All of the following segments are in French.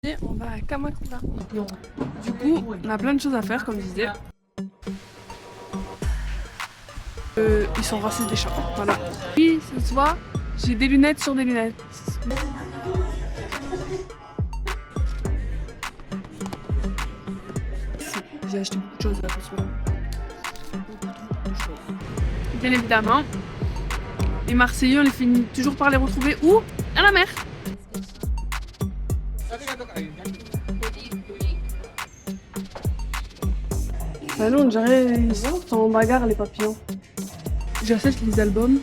Et on va à Kamakura. Du coup, on a plein de choses à faire, comme je disais. Ils sont racistes des chats, voilà. Oui, ça se voit, j'ai des lunettes sur des lunettes. J'ai acheté beaucoup de choses là, ce soir. Beaucoup de choses. Bien évidemment, les Marseillais, on les finit toujours par les retrouver où? À la mer. Ah non, on dirait ils sont en bagarre les papillons. J'achète les albums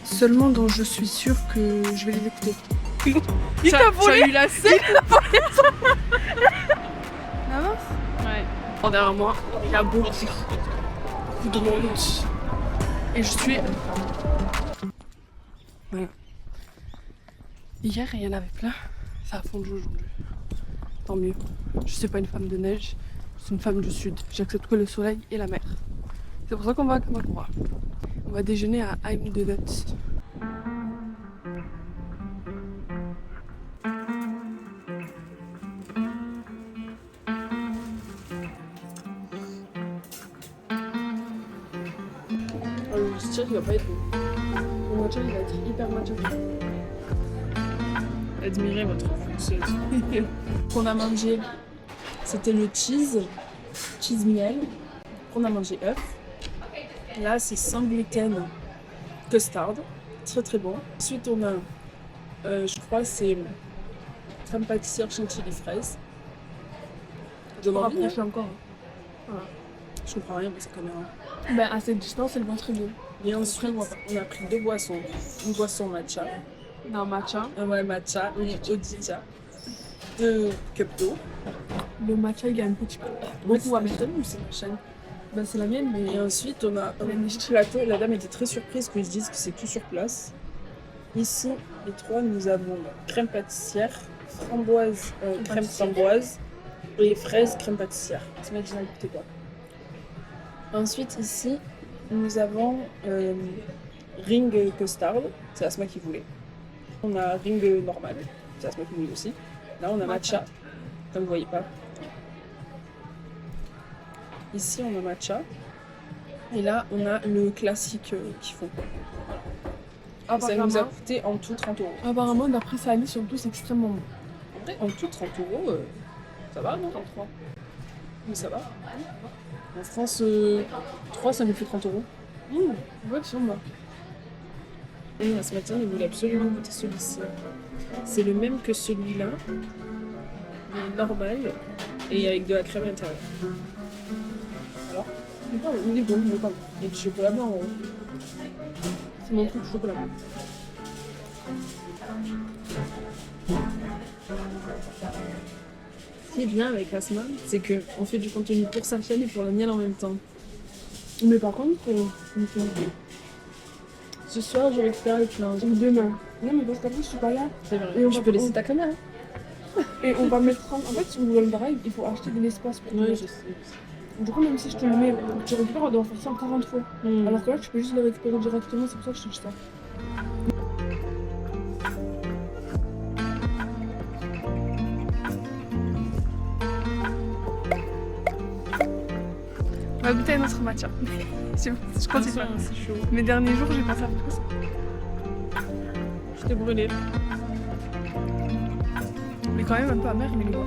seulement dont je suis sûre que je vais les écouter. Il t'a volé. Tu as eu la scène. Avance. Ouais. Derrière moi, il y a beaucoup de monde. Et je suis... Voilà. Hier, il y en avait plein. Ça a fondu aujourd'hui. Tant mieux. Je suis pas une femme de neige. Je suis une femme du sud. J'accepte que le soleil et la mer. C'est pour ça qu'on va à Kamakura. On va déjeuner à I'm the Nuts. Le style, il va pas être bon. Le matcha, il va être hyper matcha. Admirez votre française. Qu'on a mangé, c'était le cheese miel. On a mangé œuf. Là, c'est sans gluten custard, très très bon. Ensuite, on a, je crois, c'est crème pâtissière chantilly fraise. Je m'en rapproche encore. Voilà. Je comprends rien, mais c'est quand même. Ben, à cette distance, elle va très bien. Et ensuite, on a pris deux boissons. Une boisson matcha. Non, matcha. Ouais, matcha, et odija. Deux cups d'eau. Le matcha, il a un petit peu. Beaucoup à mettre ou c'est ma chaîne? Ben, c'est la mienne, mais. Et ensuite, on a un petit plateau. La dame était très surprise qu'ils se disent que c'est tout sur place. Ici, les trois, nous avons crème pâtissière, framboise, crème framboise et fraise crème pâtissière. Ça m'a déjà écouté quoi. Ensuite, ici, nous avons ring custard. C'est Asma qui voulait. On a ring normal. C'est Asma qui voulait aussi. Là, on a matcha. Comme vous voyez pas. Ici, on a matcha. Et là, on a le classique qu'ils font. Ça nous a coûté en tout 30 euros. Apparemment, d'après Sally, surtout, c'est extrêmement bon. En vrai, en tout 30 euros, ça va, non? 33. Mais ça va. En France, 3, ça nous fait 30 euros. Ouais, sûrement. Et ce matin, il voulait absolument goûter celui-ci. C'est le même que celui-là, mais normal, et avec de la crème à l'intérieur. Alors? Il est bon, il est pas bon. Et du chocolat blanc. C'est mon truc chocolat blanc. Ce qui est bien avec Asma, c'est qu'on fait du contenu pour sa chaîne et pour la mienne en même temps. Mais par contre, Ce soir, je récupère le plan. ou demain. Non, mais parce qu'après, je suis pas là. C'est vrai. Et on Tu va- peux laisser ta caméra. Et on va mettre. En fait, sur Google Drive, il faut acheter de l'espace pour. Oui, tout je mettre. sais. Du coup, même si je te le mets, tu récupères, on doit faire ça en 40 fois. Hmm. Alors que là, tu peux juste le récupérer directement, c'est pour ça que je change ça. On va goûter à notre matcha. Je crois que c'est pas. C'est chaud. Mes derniers jours, j'ai pensé à faire ça. Je t'ai brûlé. Mais quand même un peu amer, mais il est bon.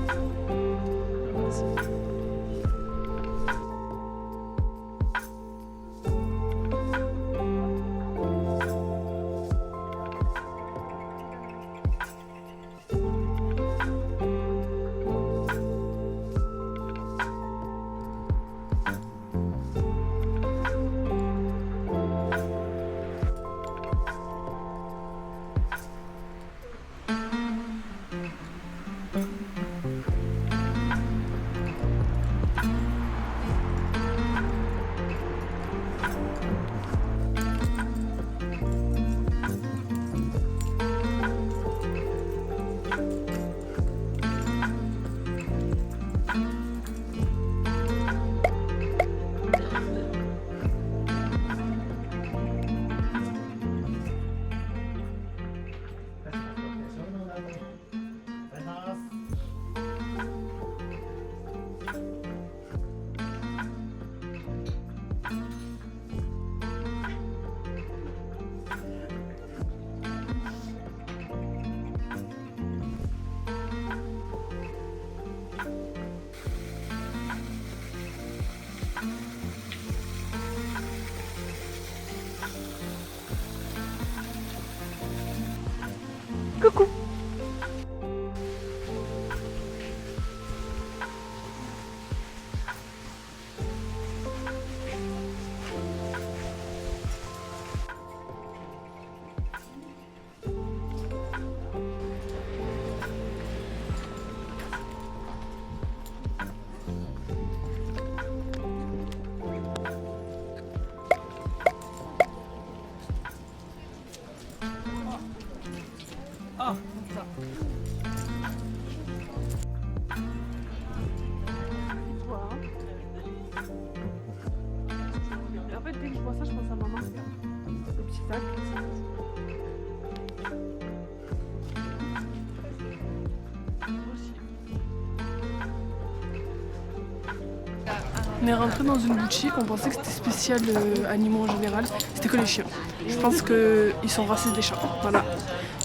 On est rentré dans une boutique, on pensait que c'était spécial animaux en général. C'était que les chiens. Je pense qu'ils sont racistes des chats. Voilà.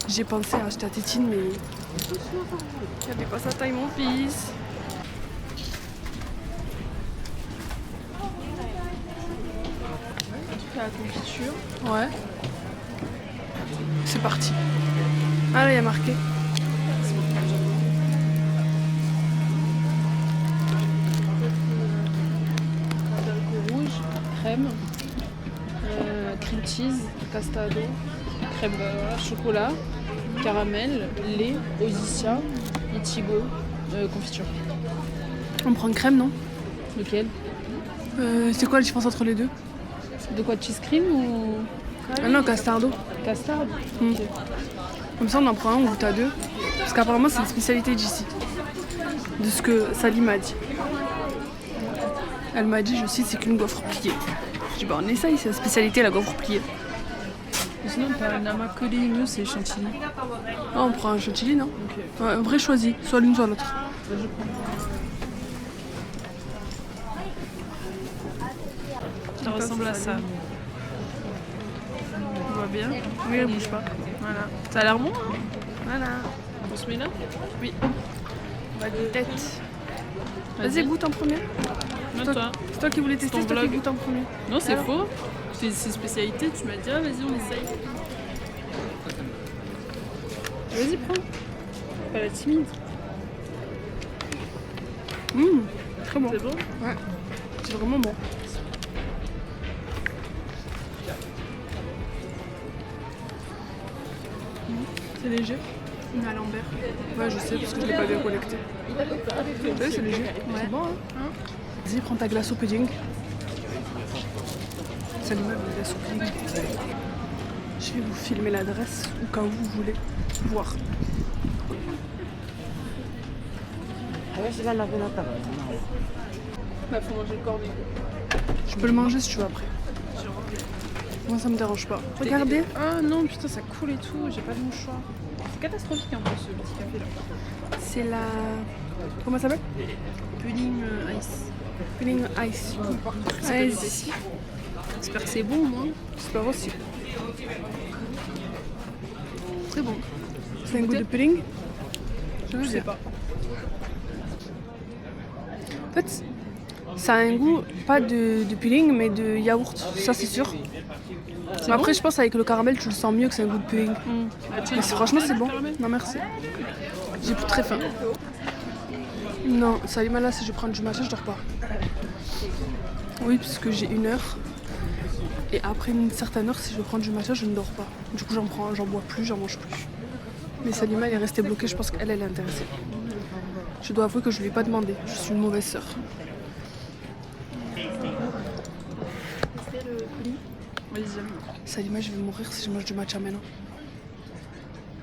J'ai pensé à acheter à Tétine, mais... Il avait pas sa taille, mon fils. La confiture. Ouais. C'est parti. Ah là, il y a marqué. Rouge, crème, cream cheese, castado, crème chocolat, caramel, lait, osysia, ichigo, confiture. On prend une crème, non? Lequel? C'est quoi la différence entre les deux? De quoi, cheese cream ou Ah non, castardo. castard? Mm. Comme ça, on en prend un, on goûte à deux. Parce qu'apparemment, c'est une spécialité d'ici. De ce que Sally m'a dit. Elle m'a dit, je cite, c'est qu'une gaufre pliée. Je dis, bah on essaye, c'est la spécialité, la gaufre pliée. Sinon, t'as un namakuri, mieux c'est chantilly. Ah, on prend un chantilly, non? Ok. Ouais, un vrai choisi, soit l'une, soit l'autre. Ça ressemble à ça. On voit bien? Oui, elle bouge pas. Voilà. Ça a l'air bon, hein? Voilà. On se met là? Oui. Bah, de tête. Vas-y. Vas-y, goûte en premier. Toi. C'est toi qui voulais tester, ton c'est toi qui vlog. goûte en premier. Non, c'est Alors faux. C'est spécialité, tu m'as dit, ah, vas-y, on essaye. Vas-y, prends. Pas la timide. Très bon. C'est bon? Ouais. C'est vraiment bon. C'est léger. Une à Lambert. Ouais, je sais, parce que je l'ai pas bien collecté. Ouais, c'est léger. C'est bon, hein? Vas-y, prends ta glace au pudding. C'est l'image de glace au pudding. Je vais vous filmer l'adresse au cas où vous voulez voir. Bah, faut manger le cornet. Je peux le manger si tu veux après. Moi, ça me dérange pas. Regardez. Ah non, putain, ça coule et tout, j'ai pas de mouchoir. C'est catastrophique un peu ce petit café là. C'est la... Comment ça s'appelle? Pudding ice. Pudding ice. Ice. J'espère que c'est bon au moins. J'espère aussi. Très bon. C'est un goût de pudding? Je sais pas. En fait, ça a un goût, pas de pudding, mais de yaourt. Ça, c'est sûr. Mais après, je pense avec le caramel, tu le sens mieux que c'est un goût de pudding. Mais franchement, c'est bon. Non, merci. J'ai plus très faim. Non, Salima, là, si je prends du matcha, je dors pas. Oui, parce que j'ai 1 heure. Et après une certaine heure, si je prends du matcha, je ne dors pas. Du coup, j'en bois plus, j'en mange plus. Mais Salima, elle est restée bloquée, je pense qu'elle est intéressée. Je dois avouer que je lui ai pas demandé. Je suis une mauvaise sœur. Vas-y. Salima, je vais mourir si je mange du matcha maintenant.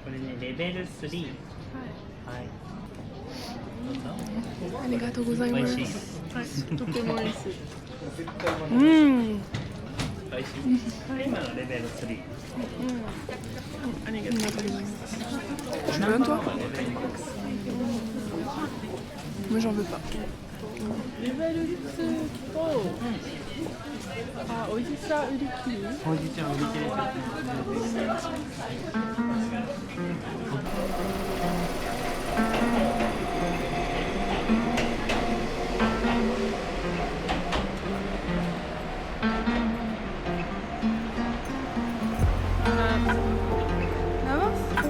これね、レベル3。はい。Arigatou gozaimasu. 美味しいです。とても美味しい。美味しい。今のレベル3。Tu veux un toi? Moi j'en veux pas. レベル2と、あ、美味しさ売り切り。ほうじ茶売り切れてる。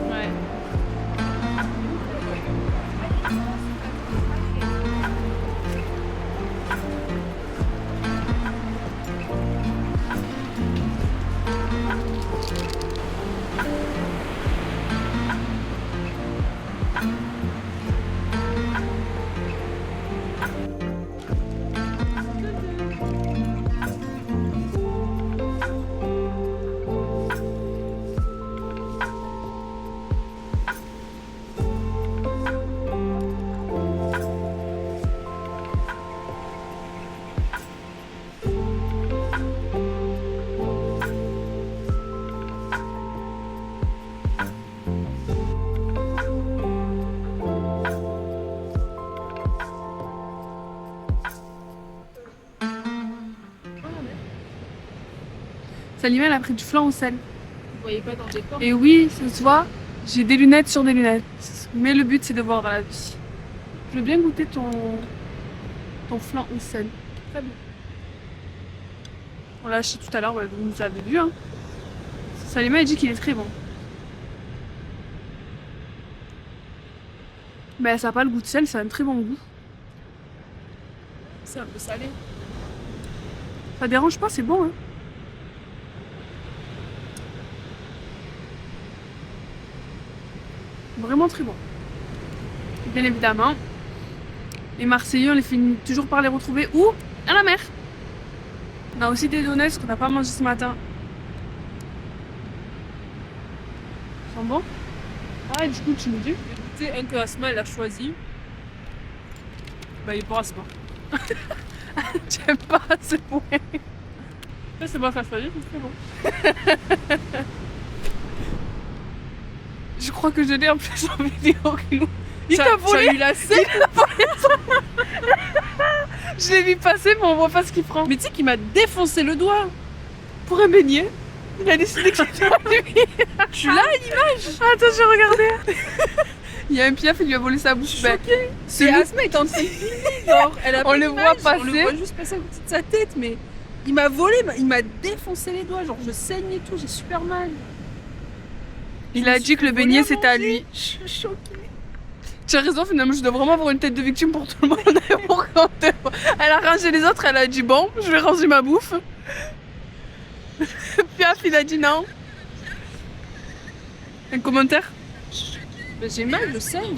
Ouais. Salima, elle a pris du flan au sel. Vous voyez pas dans le décor? Et oui, ça se voit, j'ai des lunettes sur des lunettes. Mais le but, c'est de voir dans la vie. Je veux bien goûter ton flan au sel. Très bon. On l'a acheté tout à l'heure, vous nous avez vu. Hein. Salima a dit qu'il est très bon. Mais ça n'a pas le goût de sel, ça a un très bon goût. C'est un peu salé. Ça dérange pas, c'est bon. Hein. Vraiment très bon. Bien évidemment, les Marseillais, on les finit toujours par les retrouver où? À la mer. On a aussi des donuts qu'on n'a pas mangé ce matin. Ils sont bons? Ah, du coup, tu nous dis? Écoutez, un que Asma elle a choisi. Bah, il est pour Asma. J'aime pas, c'est bon. Ça, c'est moi qui a choisi, c'est très bon. Je crois que je l'ai en plus en vidéo. Il t'a Tu as volé? eu la scène. Je l'ai vu passer, mais on voit pas ce qu'il prend. Mais tu sais qu'il m'a défoncé le doigt. Pour un beignet, il a décidé que c'était à lui. Tu l'as à l'image? Attends, je regardais. Il y a un piaf, il lui a volé sa bouche. Ben, Et celui- Asma est en train de filmer, genre, elle a On pas le l'image, voit On le passer. voit juste passer à côté de sa tête, mais il m'a volé, il m'a défoncé les doigts, genre je saigne et tout, j'ai super mal. Il a dit que le beignet c'était à lui. Je suis choquée. Tu as raison, finalement, je dois vraiment avoir une tête de victime pour tout le monde. Pour quand elle a rangé les autres, elle a dit bon, je vais ranger ma bouffe. Piaf, il a dit non. Un commentaire? Mais j'ai mal, je saigne.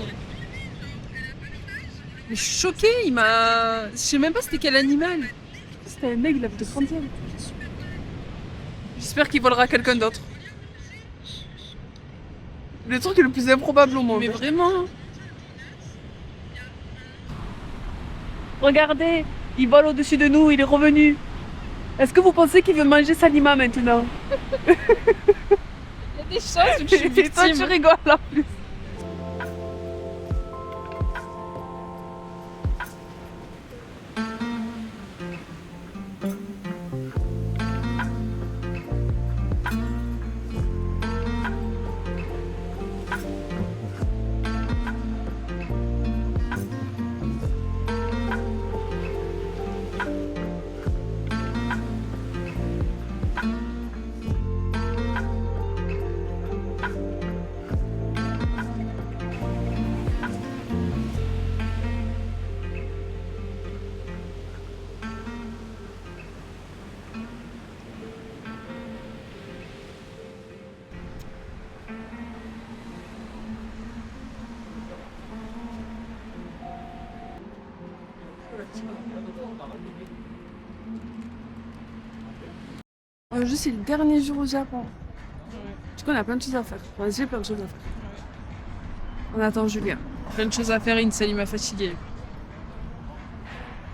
Mais je suis choquée, il m'a. Je sais même pas c'était quel animal. C'était un aigle, il avait de 30e. J'espère qu'il volera quelqu'un d'autre. Le truc est le plus improbable au monde. Mais vraiment. Regardez, il vole au-dessus de nous, il est revenu. Est-ce que vous pensez qu'il veut manger Salima maintenant? Il y a des choses où je suis Et toi, tu victime. rigoles en plus. Aujourd'hui, c'est le dernier jour au Japon. Du coup, on a plein de choses à faire. Enfin, j'ai plein de choses à faire. On attend Julien. Plein de choses à faire et une Salima fatiguée.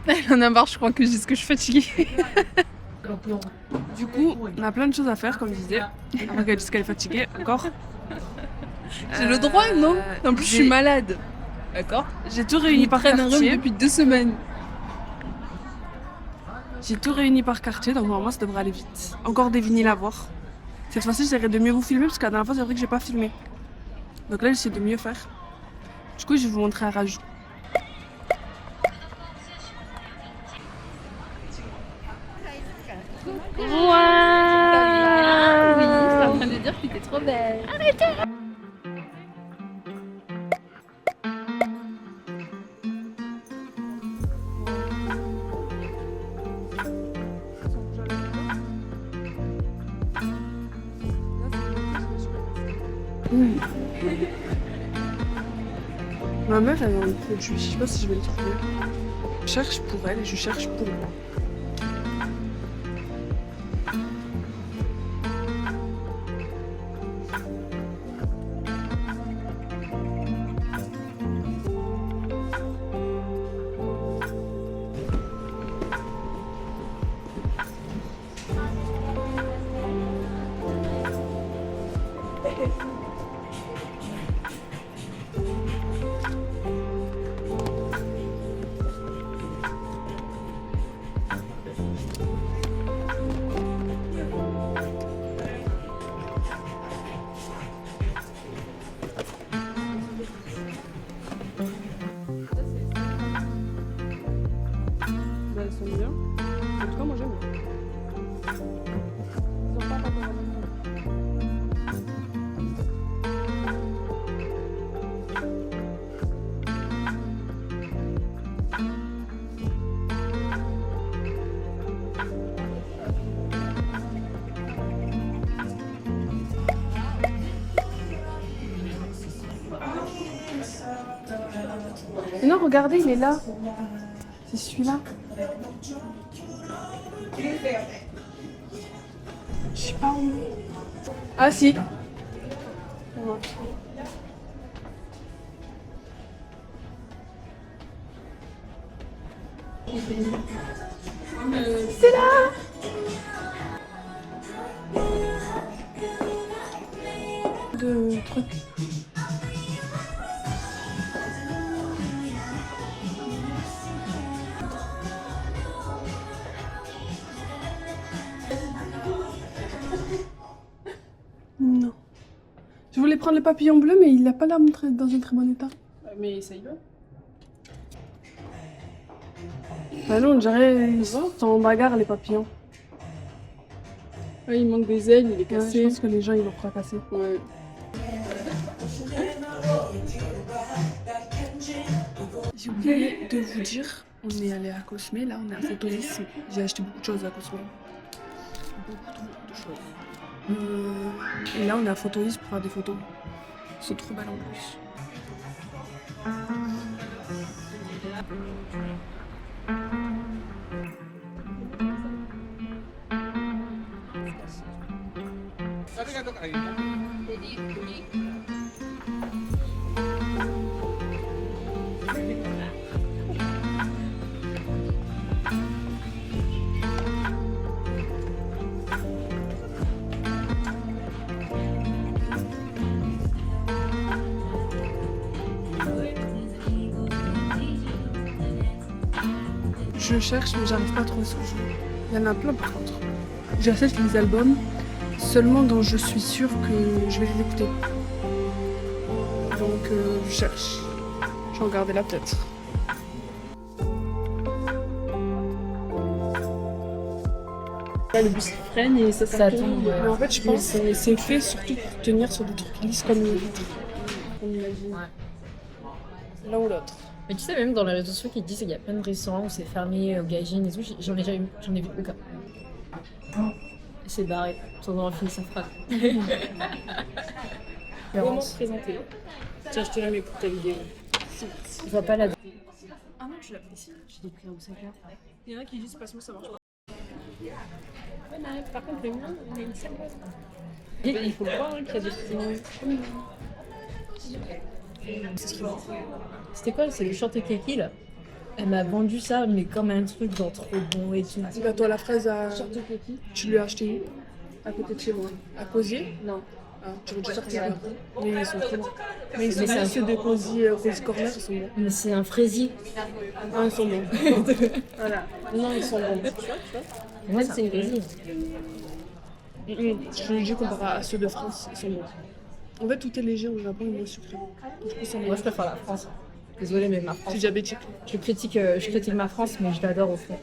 Elle en a marre, je crois que je dis que je suis fatiguée. Du coup, on a plein de choses à faire, comme je disais. Avant qu'elle dise qu'elle est fatiguée, encore. J'ai le droit, non? En plus, je suis malade. D'accord? J'ai tout réuni par Prennent un rhume quartier. depuis 2 semaines. J'ai tout réuni par quartier, donc normalement ça devrait aller vite. Encore des vinyles à voir. Cette fois-ci, j'essaierai de mieux vous filmer parce que la dernière fois, c'est vrai que j'ai pas filmé. Donc là, j'essaie de mieux faire. Du coup, je vais vous montrer un rajout. Ah oui, c'est en train de dire que t'es trop belle. Ma meuf, elle a un produit, je sais pas si je vais le trouver. Je cherche pour elle et je cherche pour moi. regardez, il est là. C'est celui-là. Je sais pas où. Ah si. Ouais. C'est là. De trucs. Non. Je voulais prendre le papillon bleu, mais il n'a pas l'air d'être dans un très bon état. Mais ça y va. Bah non, on dirait ils sont en bagarre les papillons. Ouais, il manque des ailes, il est Ouais, cassé. je pense que les gens ils vont fracasser. Ouais. J'ai oublié de vous dire, on est allé à Cosme, là on est à Photolis. J'ai acheté beaucoup de choses à Cosme. Beaucoup trop de choses. Et là on est à Photolis pour faire des photos. C'est trop belle en plus. Je cherche mais j'arrive pas à trouver ce que je veux. Il y en a plein par contre. J'achète les albums seulement dont je suis sûre que je vais les écouter. Donc je cherche. Je vais regarder là peut-être. Là, le bus freine et ça tombe. Mais en fait je pense que c'est fait surtout pour tenir sur des trucs lisses comme les vitres. On imagine. Ouais. L'un ou l'autre. Mais tu sais, même dans les réseaux sociaux qui disent qu'il y a plein de restaurants où c'est fermé, au gaijin et tout, j'en ai vu aucun. C'est barré, sans avoir fini sa phrase. Comment se présenter? Tiens, je te la mets pour ta vidéo. Je vois pas la. Ah non, tu l'apprécies. J'ai des prix où c'est clair. Il y en a qui disent passe-moi, ça marche pas. Par contre, le mien, il a une salle. Il faut le voir hein, qu'il y a des petits. C'est ce qu'il faut. C'était quoi? C'est le short keki là. Elle m'a vendu ça, mais comme un truc genre trop bon et tout. Le gâteau à la fraise, tu lui as acheté où? À côté de chez moi. À Cosier? Non. Ah, tu veux sortir là. Mais ils sont trop bons. Mais ils sont Mais bons, c'est ceux de Cozy Corner, ils sont bons. Mais c'est un fraisier. Ah, ils sont bons. Voilà. Non, ils sont bons. Moi, c'est une fraisier. Je te le dis, comparé à ceux de France, ils sont bons. En fait, tout est léger au Japon et moins sucré. Donc, du coup, ils sont bons. Moi, je préfère la France. Désolée, mais ma Je France. suis diabétique. Je critique ma France, mais je l'adore au fond.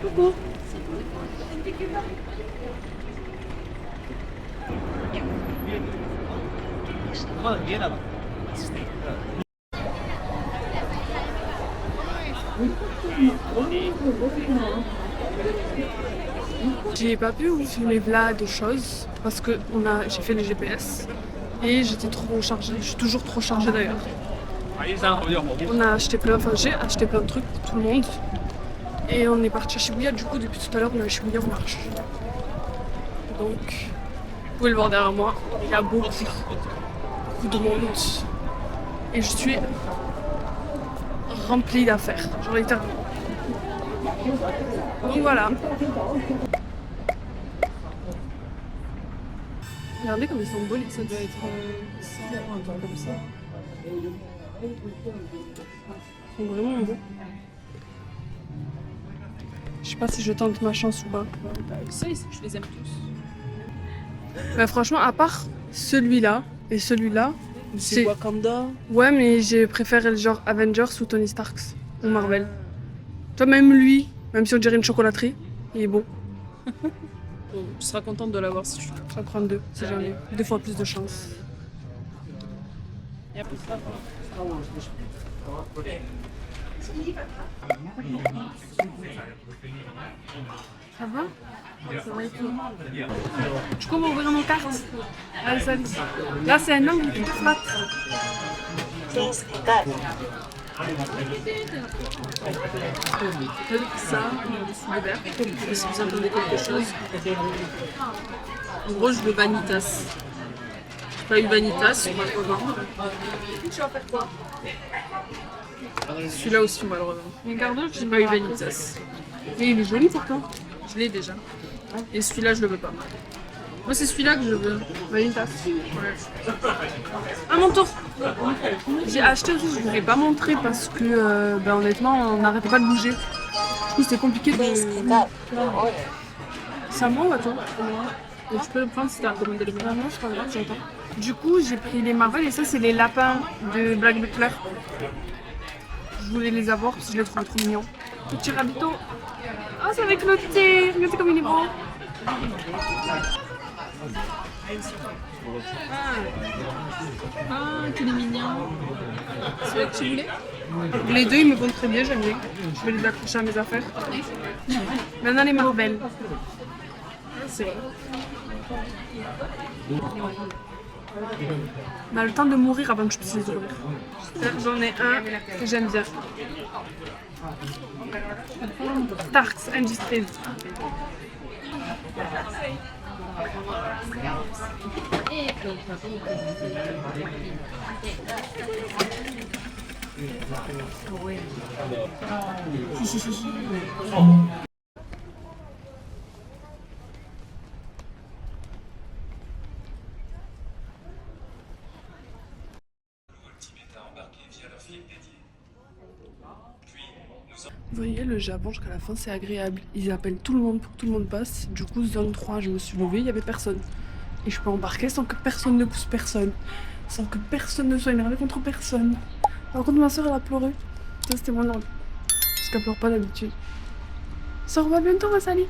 Coucou. J'ai pas pu vous filmer là de choses parce que j'ai fait les GPS et j'étais trop chargée. Je suis toujours trop chargée d'ailleurs. On a acheté j'ai acheté plein de trucs pour tout le monde et on est parti à Shibuya. Du coup, depuis tout à l'heure, on est à Shibuya, on marche. Donc, vous pouvez le voir derrière moi, il y a beaucoup de monde et je suis remplie d'affaires, genre littéralement. Donc voilà. Regardez comme ils sont beaux, ça doit être un temps comme ça. Ils sont vraiment beaux. Je sais pas si je tente ma chance ou pas. Ça, je les aime tous. Mais franchement, à part celui-là et celui-là, C'est Wakanda. ouais, mais je préfère le genre Avengers ou Tony Stark ou Marvel. Toi, même lui, même si on dirait une chocolaterie, il est beau. Bon, tu seras contente de l'avoir si tu veux. Je vais prendre deux, si jamais. 2 fois plus de chance. Et après ça, Ça va? Ça va et tout. Du coup, on va ouvrir nos cartes. Allez, salut. Là, c'est un angle qui flat. Ça, c'est vert. Si vous entendez quelque chose. En gros, je veux Vanitas. J'ai pas eu Vanitas, on va le revendre. Tu vas faire quoi? Celui-là aussi, on va le revendre. Regarde, J'ai pas eu Vanitas. mais il est joli pourtant. Je l'ai déjà. Et celui-là, je le veux pas. Moi, c'est celui-là que je veux. Vanitas. À mon tour. J'ai acheté aussi, je ne voulais pas montrer parce que honnêtement, on n'arrêtait pas de bouger. Du coup, c'était compliqué de. C'est à moi ou à toi? Donc, tu peux le prendre si t'as recommandé le mien. Non, c'est pas grave, j'attends. Du coup, j'ai pris les Marvel et ça, c'est les lapins de Black Butler. Je voulais les avoir parce que je les trouve trop mignons. Petit rabito. Oh, c'est avec le thé. Regardez comme il est beau. Ah, qu'il est mignon. C'est celui que tu voulais? Les deux, ils me vont très bien, j'aime bien. Je vais les accrocher à mes affaires. Maintenant, les Marvel. C'est vrai. On a le temps de mourir avant que je puisse les ouvrir. J'en ai un que j'aime bien. Starks Industries. Vous voyez, le Japon jusqu'à la fin c'est agréable. Ils appellent tout le monde pour que tout le monde passe. Du coup, zone 3, je me suis levée, il n'y avait personne. Et je peux embarquer sans que personne ne pousse personne. Sans que personne ne soit énervé contre personne. Par contre, ma soeur, elle a pleuré. Ça, c'était moins drôle. Parce qu'elle pleure pas d'habitude. Ça revoit bientôt, ma Sally.